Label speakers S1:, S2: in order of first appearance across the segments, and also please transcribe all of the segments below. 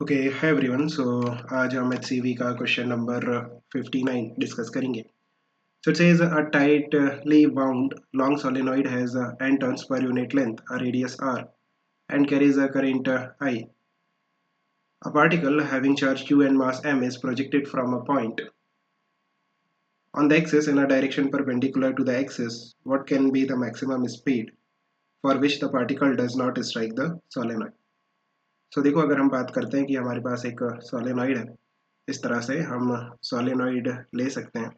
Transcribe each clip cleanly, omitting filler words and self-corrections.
S1: Okay hi everyone. सो आज हम HCV का क्वेश्चन नंबर 59 डिस्कस करेंगे। So it says a tightly wound long solenoid has n turns per unit length, a radius r, and carries a current I. A particle having charge q and mass m is projected from a point on the axis in a direction perpendicular to the axis. What can be the maximum speed for which the particle does not strike the solenoid? सो देखो, अगर हम बात करते हैं कि हमारे पास एक solenoid है, इस तरह से हम सोलेनॉइड ले सकते हैं।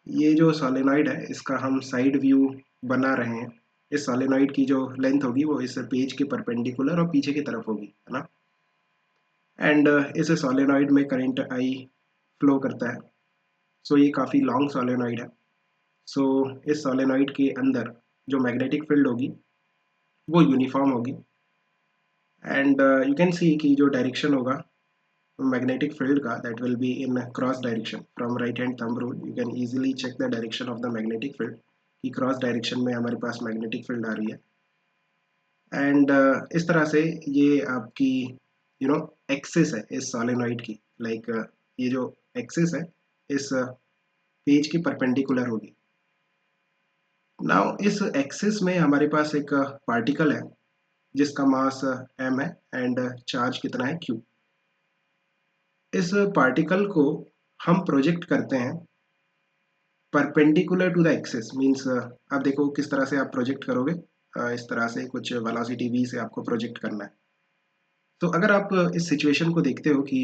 S1: ये जो सोलेनॉइड है इसका हम साइड व्यू बना रहे हैं। इस सोलेनॉइड की जो लेंथ होगी वो इस पेज के परपेंडिकुलर और पीछे की तरफ होगी, है ना। एंड इस सोलेनॉइड में करंट आई फ्लो करता है। सो ये काफ़ी लॉन्ग सोलेनॉइड है। सो इस सोलेनॉइड के अंदर जो मैग्नेटिक फील्ड होगी वो यूनिफॉर्म होगी। एंड यू कैन सी कि जो डायरेक्शन होगा magnetic field का, that will be in cross direction. From right hand thumb rule you can easily check the direction of the magnetic field कि cross direction में हमारे पास magnetic field आ रही है। And इस तरह से ये आपकी एक्सिस है इस सोलेनॉइड की। लाइक ये जो एक्सिस है इस पेज की परपेंडिकुलर होगी। नाउ इस एक्सिस में हमारे पास एक पार्टिकल है जिसका मास m है एंड चार्ज कितना है q। इस पार्टिकल को हम प्रोजेक्ट करते हैं perpendicular to the axis. Means आप देखो किस तरह से आप प्रोजेक्ट करोगे। इस तरह से कुछ वेलोसिटी v से आपको प्रोजेक्ट करना है। तो अगर आप इस सिचुएशन को देखते हो कि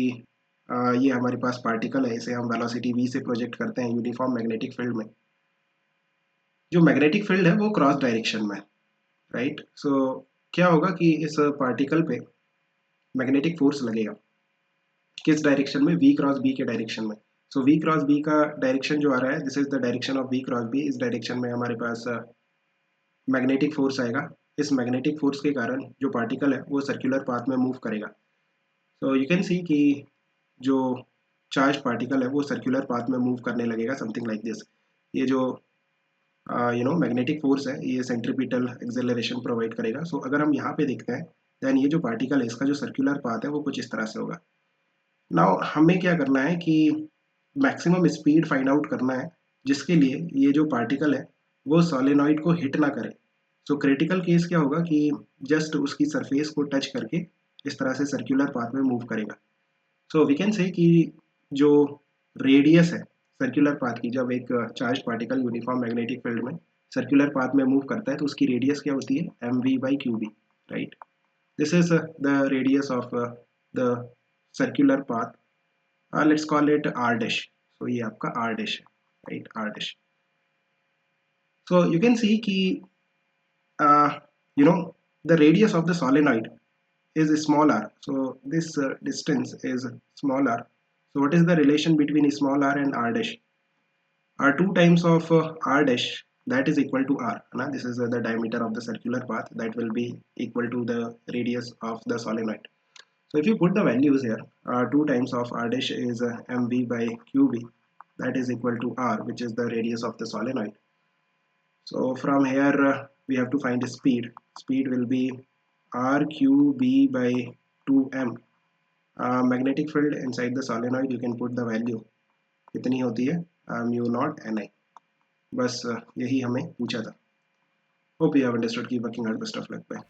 S1: ये हमारे पास पार्टिकल है, इसे हम वेलोसिटी v से प्रोजेक्ट करते हैं यूनिफॉर्म मैग्नेटिक फील्ड में। जो मैग्नेटिक फील्ड है वो क्रॉस डायरेक्शन में, राइट। सो क्या होगा कि इस पार्टिकल पे मैग्नेटिक फोर्स लगेगा किस डायरेक्शन में, v क्रॉस b के डायरेक्शन में। सो v क्रॉस b का डायरेक्शन जो आ रहा है, this is the direction of v cross b। इस डायरेक्शन में हमारे पास मैग्नेटिक फोर्स आएगा। इस मैग्नेटिक फोर्स के कारण जो पार्टिकल है वो सर्कुलर पाथ में मूव करेगा। सो यू कैन सी कि जो चार्ज पार्टिकल है वो सर्कुलर पाथ में मूव करने लगेगा, समथिंग लाइक दिस। ये जो मैग्नेटिक फोर्स है ये सेंट्रीपिटल एक्सेलरेशन प्रोवाइड करेगा। सो अगर हम यहाँ पे देखते हैं देन ये जो पार्टिकल है इसका जो सर्कुलर पाथ है वो कुछ इस तरह से होगा। नाउ हमें क्या करना है कि मैक्सिमम स्पीड फाइंड आउट करना है जिसके लिए ये जो पार्टिकल है वो सोलेनॉइड को हिट ना करे। सो क्रिटिकल केस क्या होगा कि जस्ट उसकी सरफेस को टच करके इस तरह से सर्कुलर पाथ में मूव करेगा। सो वी कैन से कि जो रेडियस है सर्कुलर पाथ की, जब एक charge particle uniform magnetic field में सर्कुलर पाथ में मूव करता है तो उसकी रेडियस क्या होती है, mv/qb, right. This is the radius of the circular path. Let's call it r dash। सो ये आपका r dash है, right, r dash। So you can see कि the radius of the solenoid is small r. So this distance is small r. So what is the relation between small r and r dash? R 2 times of r dash, that is equal to r. This is the diameter of the circular path, that will be equal to the radius of the solenoid. So if you put the values here, 2 times of r dash is mv/qb, that is equal to r, which is the radius of the solenoid. So from here we have to find speed. Speed will be rqb/2m. Magnetic field inside the solenoid, you can put the value कितनी होती है, mu0 ni। बस यही हमें पूछा था। Hope you have understood. Keep working hard, best of luck, bye.